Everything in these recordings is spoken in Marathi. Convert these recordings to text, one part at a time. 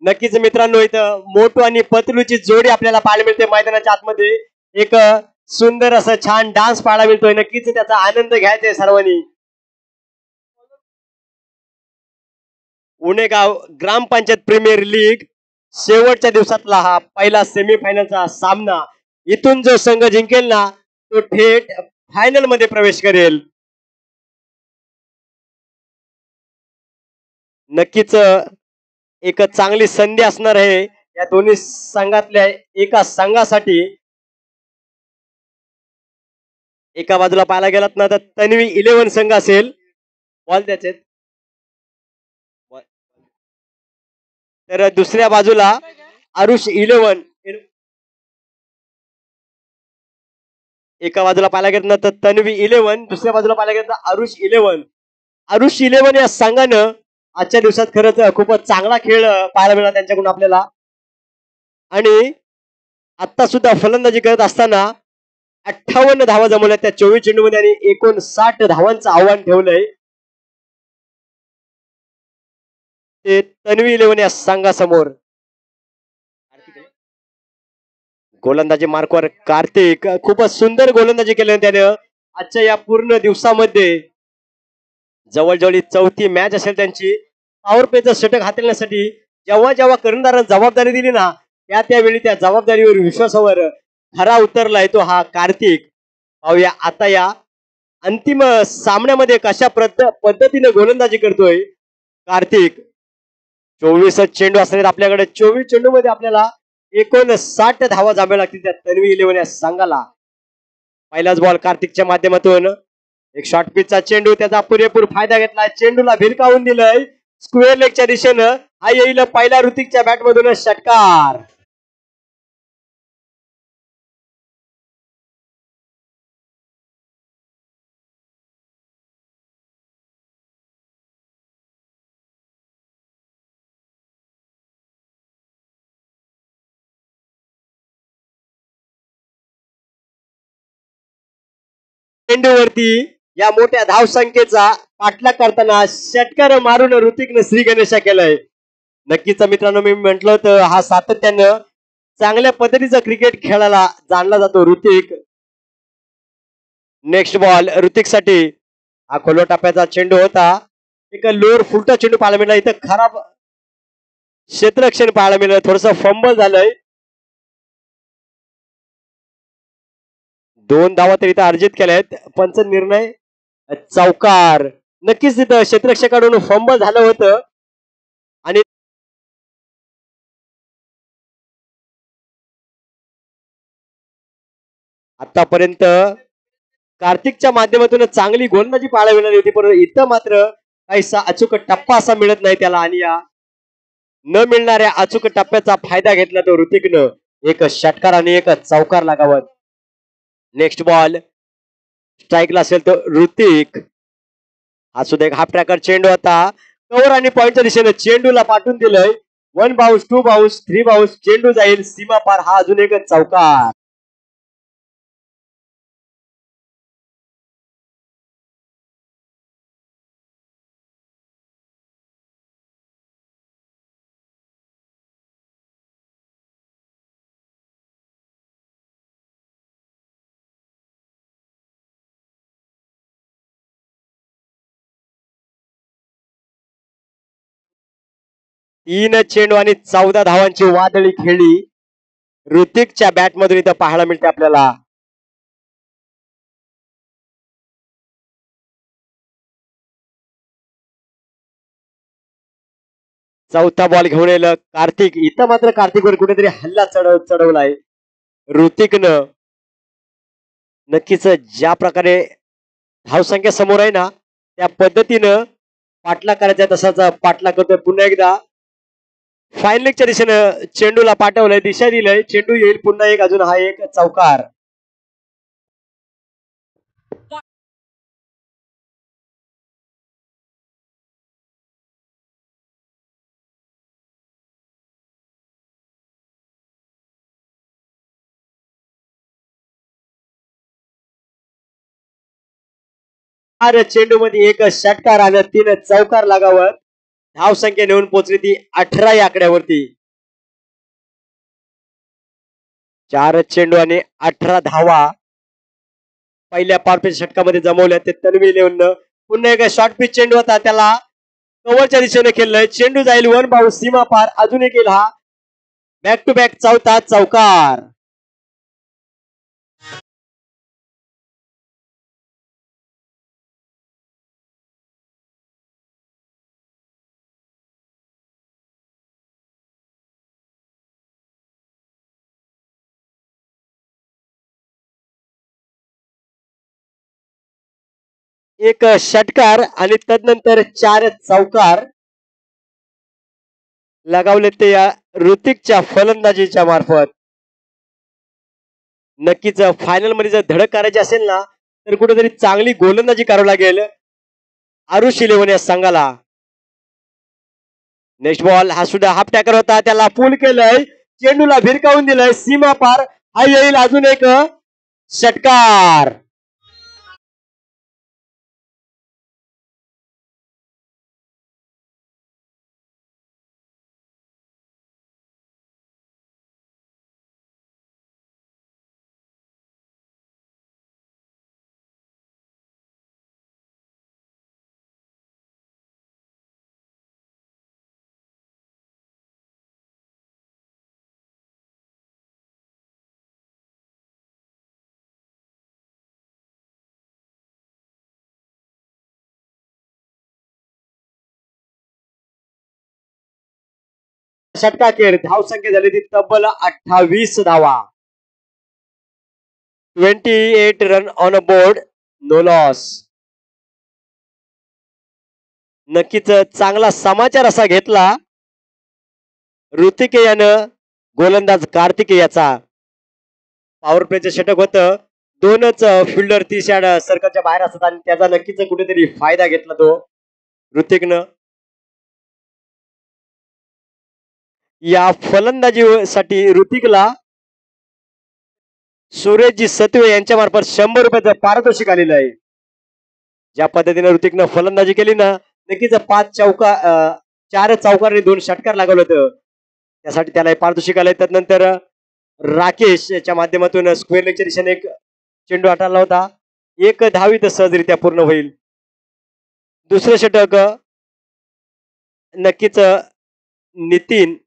नक्कीच मित्रांनो, इथं मोटू आणि पतलूची जोडी आपल्याला पाहायला मिळते मैदानाच्या आतमध्ये. एक सुंदर असं छान डान्स पाहायला मिळतोय. नक्कीच त्याचा आनंद घ्यायचा आहे सर्वांनी. उणेगाव ग्रामपंचायत प्रीमियर लीग शेवटच्या दिवसातला हा पहिला सेमीफायनलचा सामना. इथून जो संघ जिंकेल ना तो थेट फायनल मध्ये प्रवेश करेल. नक्कीच एक चांगली संधी असणार आहे या दोन्ही संघातल्या एका संघासाठी. एका बाजूला पाहायला गेलात ना तर तन्वी 11 संघ असेल. बॉल त्याचे तर दुसऱ्या बाजूला आरुष 11. एका बाजूला पाहायला गेलं ना तर तन्वी 11, दुसऱ्या बाजूला पाहायला गेलं तर आरुष 11. आरुष 11 या संघानं आजच्या दिवसात खरंच खूपच चांगला खेळ पाहायला मिळाला त्यांच्याकडून आपल्याला. आणि आता सुद्धा फलंदाजी करत असताना 58 धावा जमवल्या त्या 24 चेंडूमध्ये आणि 59 धावांचं आव्हान ठेवलंय ते तन्वी 11 या संघासमोर. गोलंदाजी मार्कवर कार्तिक खूपच सुंदर गोलंदाजी केली त्यानं आजच्या या पूर्ण दिवसामध्ये. जवळजवळ चौथी मॅच असेल त्यांची. पॉवर प्लेचं षटक हाताळण्यासाठी जेव्हा जेव्हा कर्णधारानं जबाबदारी दिली ना त्यावेळी त्या जबाबदारीवर विश्वासावर खरा उतरलाय तो हा कार्तिक. पाहूया आता या अंतिम सामन्यामध्ये कशा पद्धतीने गोलंदाजी करतोय कार्तिक. 24 चेंडू असणार आपल्याकडे. 24 चेंडू मध्ये आपल्याला 59 धावा जांभ्या लागतील त्या तन्वी 11 या संघाला. पहिलाच बॉल कार्तिकच्या माध्यमातून एक शॉर्ट पिचचा चेंडू. त्याचा पुरेपूर फायदा घेतला. चेंडूला भिरकावून दिलंय स्क्वेअर लेगच्या दिशेनं. हा येईल पहिला ऋतिकच्या बॅट मधून षटकार. चेंडूवरती या मोठ्या धावसंख्येचा पाठलाग करताना षटकार मारून ऋतिकनं श्री गणेशा केलंय. नक्कीच मित्रांनो, मी म्हंटल होतं हा सातत्यानं चांगल्या पद्धतीचा क्रिकेट खेळायला जाणला जातो ऋतिक. नेक्स्ट बॉल ऋतिक साठी. हा खोलो टप्प्याचा चेंडू होता. एक लोअर फुलटा चेंडू पाहायला मिळाला. इथं खराब क्षेत्ररक्षण पाहायला मिळालं. थोडस फंबल झालंय. 2 धावा तर इथं अर्जित केल्या आहेत. पंच निर्णय चौकार. नक्कीच तिथं क्षेत्ररक्षकाकडून फंबल झालं होतं आणि आतापर्यंत कार्तिकच्या माध्यमातून चांगली गोलंदाजी पाहायला मिळाली होती. पण इथं मात्र काहीसा अचूक टप्पा असा मिळत नाही त्याला. आणि या न मिळणाऱ्या अचूक टप्प्याचा फायदा घेतला तो ऋतिकनं. एक षटकार आणि एक चौकार लागावत. नेक्स्ट बॉल स्ट्राईकला असेल तो ऋतिक. हा सुद्धा एक हाफ ट्रॅकर चेंडू होता. कव्हर आणि पॉइंटच्या दिशेने चेंडूला पाठवून दिलंय. 1 बाउन्स, 2 बाउन्स, 3 बाउन्स. चेंडू जाईल सीमा पार. हा अजून एक चौकार. तीन चेंडू आणि 14 धावांची वादळी खेळी ऋतिकच्या बॅट मधून इथं पाहायला मिळते आपल्याला. चौथा बॉल घेऊन येलं कार्तिक. इथं मात्र कार्तिकवर कुठेतरी हल्ला चढवलाय ऋतिकनं. नक्कीच ज्या प्रकारे धावसंख्या समोर आहे ना त्या पद्धतीनं पाठलाग करायचा तसाच पाठलाग करतोय. पुन्हा एकदा फाईन लेगच्या दिशेनं चेंडूला पाठवलंय. दिशा दिलंय. चेंडू येईल पुन्हा एक अजून हा एक चौकार. चेंडू मध्ये एक षटकार आणि 3 चौकार लागावत. धाव संख्या नेऊन पोहोचली ती 18 या आकड्यावरती. 4 चेंडू आणि 18 धावा पहिल्या पारपेच्या षटकामध्ये जमवल्या. ते तन्वी इलेव्हन पुन्हा एक शॉर्ट पिच चेंडू होता, त्याला कव्हरच्या दिशेने खेळलंय. चेंडू जाईल वन बाउंड सीमा पार. अजून एक येईल हा बॅक टू बॅक चौथा चौकार. एक षटकार आणि तदनंतर 4 चौकार लगावले ते या ऋतिकच्या फलंदाजीच्या मार्फत. नक्कीच फायनल मध्ये जर धडक करायची असेल ना तर कुठेतरी चांगली गोलंदाजी करावी लागेल आरुष इलेव्हन या संघाला. नेक्स्ट बॉल हा सुद्धा हाफ टॅकर होता, त्याला पूल केलंय, चेंडूला भिरकावून दिलंय सीमा पार. हा येईल अजून एक षटकार. षटकाखेर धाव संख्या झाली ती तब्बल 28 धावा. 28 run on a board, no loss. नक्कीच चांगला समाचार असा घेतला ऋतिके यानं गोलंदाज कार्तिके याचा. पॉवर प्लेचं षटक होतं, दोनच फिल्डर 30 यार्ड सर्कलच्या बाहेर असतात आणि त्याचा नक्कीच कुठेतरी फायदा घेतला तो ऋतिकनं. या फलंदाजीसाठी ऋतिकला सुरेशजी सत्वे यांच्या मार्फत 100 रुपयाचं पारितोषिक आलेलं आहे. ज्या पद्धतीने ऋतिकनं फलंदाजी केली ना, नक्कीच 4 चौकार आणि 2 षटकार लागवलं होतं, त्यासाठी त्याला पारितोषिक आलंय. त्यानंतर राकेश याच्या माध्यमातून स्क्वेअर लेगच्या दिशेने एक चेंडू हाताळला होता, एक धावित सहजरित्या पूर्ण होईल. दुसरं षटक नक्कीच नितीन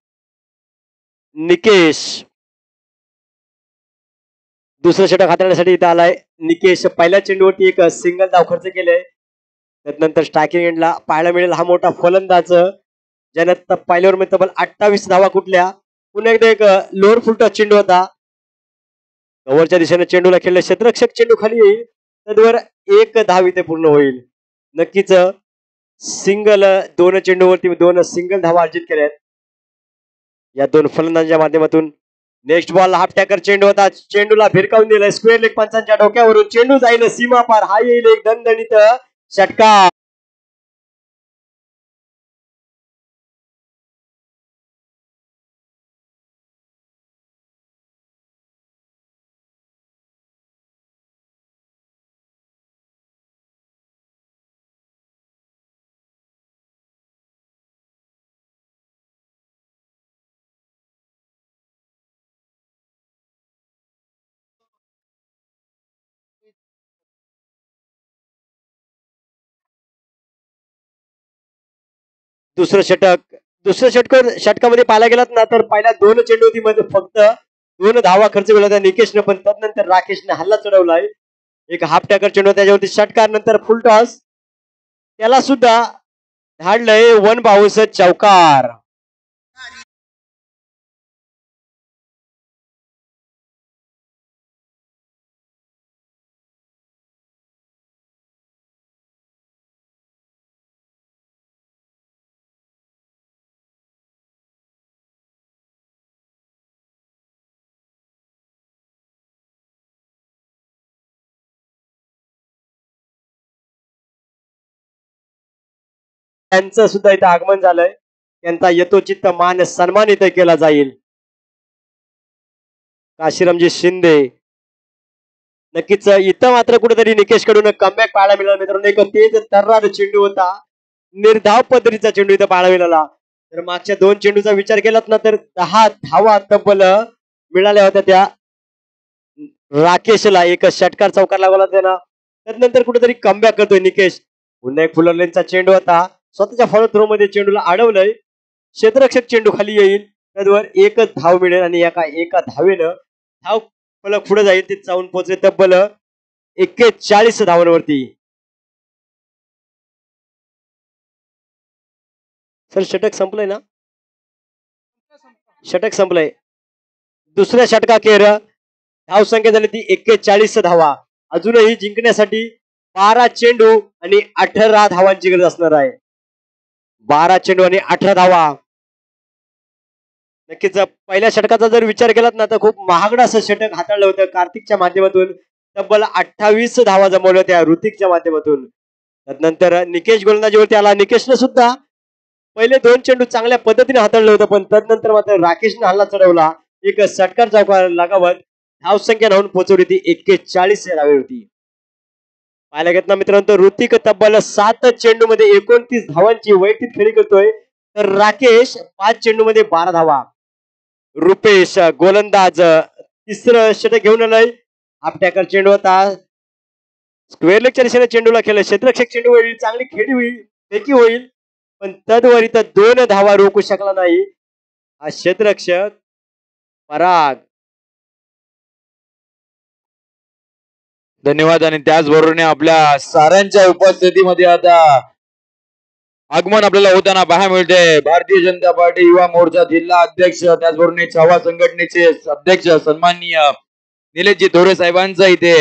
निकेश दुसरं षटक हाताळण्यासाठी इथं आलाय. निकेश पहिल्या चेंडूवरती एक सिंगल धाव खर्च केले. त्यानंतर स्ट्रायकिंग एंडला पाहायला मिळेल हा मोठा फलंदाज ज्याने पहिल्यावर मी तब्बल 28 धावा कुठल्या. पुन्हा एकदा एक लोअर फुलटा चेंडू होता, कव्हरच्या दिशेने चेंडूला खेळले, क्षेत्ररक्षक चेंडू खाली येईल, तद्वर एक धाव इथे पूर्ण होईल. नक्कीच सिंगल 2 चेंडूवरती 2 सिंगल धावा अर्जित केल्या या 2 फलंदाजांच्या माध्यमातून. नेक्स्ट बॉल हाफ टॅकर चेंडू होता, चेंडूला भिरकावून दिलाय स्क्वेअर लेग पंचांच्या डोक्यावरून. चेंडू जाईल सीमा पार, हा येईल एक दणदणीत षटकार. दुसरं षटकामध्ये पाहायला गेलात ना तर पहिल्या 2 चेंडू मध्ये फक्त 2 धावा खर्च केला होता निकेशनं, पण त्यानंतर राकेशने हल्ला चढवलाय. एक हाफ टॅकर चेंडू त्याच्यावरती षटकार, नंतर फुल टॉस, त्याला सुद्धा धाडलंय वन बाउन्स चौकार. त्यांचं सुद्धा इथं आगमन झालंय, त्यांचा यथोचित मान सन्मान इथं केला जाईल. काशीरामजी शिंदे. नक्कीच इथं मात्र कुठेतरी निकेश कडून कमबॅक पाहायला मिळाला मित्रांनो. एक तेज तर्रार चेंडू होता, निर्धाव पद्धतीचा चेंडू इथं पाहायला मिळाला. तर मागच्या 2 चेंडूचा विचार केलात ना तर 10 धावा तब्बल मिळाल्या होत्या त्या राकेशला. एक षटकार चौकार लागला त्याला. त्यानंतर कुठेतरी कमबॅक करतोय निकेश. पुन्हा एक फुलरलेनचा चेंडू होता. स्वतःच्या फॉलो थ्रो मध्ये चेंडूला अडवलंय. क्षेत्ररक्षक चेंडू खाली येईल. त्यावर एकच धाव मिळेल आणि एका धावेनं धाव फलक पुढे जाईल. ते जाऊन पोहोचले तब्बल 41 धावांवरती. सर षटक संपलंय ना? षटक संपलंय. दुसऱ्या षटकाखेर धावसंख्या झाली ती 41 धावा. अजूनही जिंकण्यासाठी 12 चेंडू आणि 18 धावांची गरज असणार आहे. 12 चेंडू आणि 18 धावा. नक्कीच पहिल्या षटकाचा जर विचार केलात ना तर खूप महागडं असं षटक हाताळलं होतं कार्तिकच्या माध्यमातून. तब्बल 28 धावा जमवल्या होत्या ऋतिकच्या माध्यमातून. त्यानंतर निकेश गोलंदाजीवरती आला. निकेशने सुद्धा पहिले 2 चेंडू चांगल्या पद्धतीने हाताळलं होतं पण त्यानंतर मात्र राकेशने हल्ला चढवला. एक षटकार चौकार लगावत धावसंख्या धावून पोहोचवली ती 41 या धावेवरती. पाहायला घेत ना मित्रांनो ऋतिक तब्बल 7 चेंडू मध्ये 29 धावांची वैयक्तिक खेळी करतोय. तर राकेश 5 चेंडू मध्ये 12 धावा. रुपेश गोलंदाज तिसरं षटक घेऊन आलंय. आपट्याकर चेंडू होता. स्क्वेअर लेगच्या दिशेने चेंडूला केलं. क्षेत्ररक्षक चेंडू होईल. चांगली खेळी होईल. फेकी होईल. पण तद्वर इथं 2 धावा रोखू शकला नाही हा क्षेत्ररक्षक पराग. धन्यवाद. आणि त्याचबरोबर आपल्या साऱ्यांच्या उपस्थितीमध्ये आता आगमन आपल्याला होताना पाहायला मिळते. भारतीय जनता पार्टी युवा मोर्चा जिल्हा अध्यक्ष त्याचबरोबर छावा संघटनेचे अध्यक्ष सन्माननीय निलेशजी थोरे साहेबांचं इथे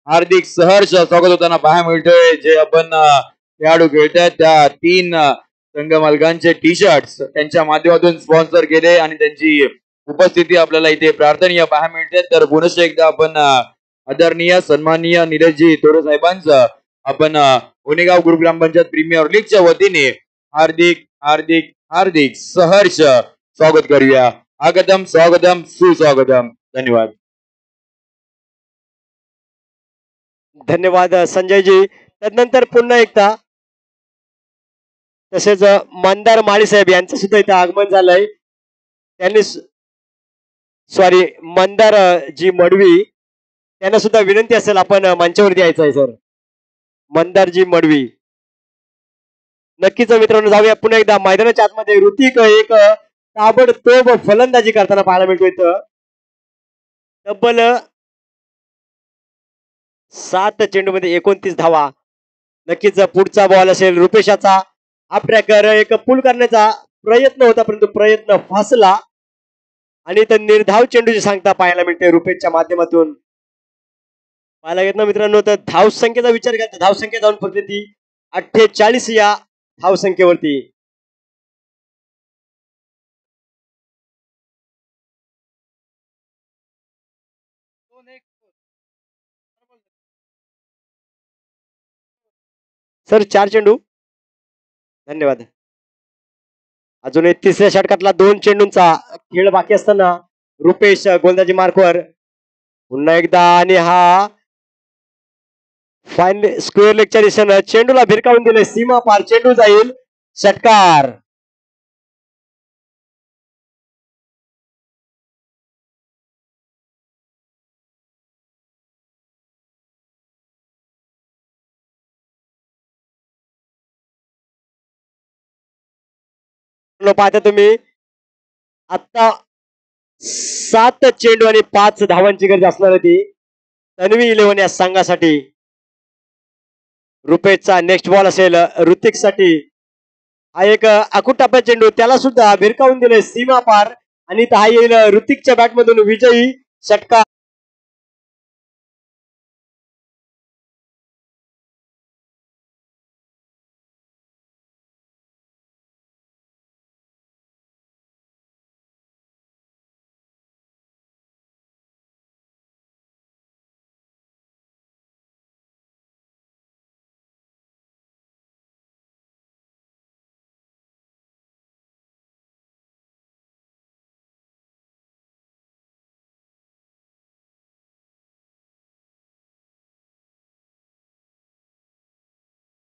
हार्दिक सहर्ष स्वागत होताना पाहायला मिळतोय. जे आपण खेळाडू खेळतात त्या 3 संघ मालकांचे टी शर्ट त्यांच्या माध्यमातून स्पॉन्सर केले आणि त्यांची उपस्थिती आपल्याला इथे प्रार्थनीय पाहायला मिळते. तर पुनश्च एकदा आपण आदरणीय सन्माननीय निलेशजी थोरे साहेबांचं आपण ओनेगाव ग्रुप ग्रामपंचायत प्रीमियर लीगच्या वतीने हार्दिक हार्दिक हार्दिक सहर्ष स्वागत करूया. आगतम स्वागतम सुस्वागतम. धन्यवाद. धन्यवाद संजयजी. त्यानंतर पुन्हा एकदा तसेच मंदार माळी साहेब यांचं सुद्धा इथं आगमन झालंय. त्यांनी सॉरी मंदार जी मडवी त्यांना सुद्धा विनंती असेल आपण मंचावरती यायचं आहे सर. मंदारजी मडवी. नक्कीच मित्रांनो जाऊया पुन्हा एकदा मैदानाच्या आतमध्ये. ऋतिक एक ताबडतोब फलंदाजी करताना पाहायला मिळतो इथं. तब्बल 7 चेंडू मध्ये 29 धावा. नक्कीच पुढचा बॉल असेल रुपेशाचा. हाफ ट्रॅकर एक पूल करण्याचा प्रयत्न होता परंतु प्रयत्न फसला आणि इथं निर्धाव चेंडूची सांगता पाहायला मिळते रुपेशच्या माध्यमातून. पाहायला घेत ना मित्रांनो तर धावसंख्येचा विचार केला. धावसंख्या जाऊन फक्त ती 48 या धावसंख्येवरती. सर 4 चेंडू. धन्यवाद. अजून तिसऱ्या षटकातला 2 चेंडूंचा खेळ बाकी असताना रुपेश गोलंदाजी मार्कवर पुन्हा एकदा आणि हा फाईन स्क्वेअर लेगच्या दिशेनं चेंडूला भिरकावून दिले. सीमा पार चेंडू जाईल. षटकार. पाहता तुम्ही आता 7 चेंडू आणि 5 धावांची गरज असणार होती तन्वी 11 या संघासाठी. रुपेशचा नेक्स्ट बॉल असेल ऋतिक साठी. हा एक अकुटाप्या चेंडू त्याला सुद्धा भिरकावून दिले सीमा पार आणि हा येईल ऋतिकच्या बॅटमधून विजयी षटकार.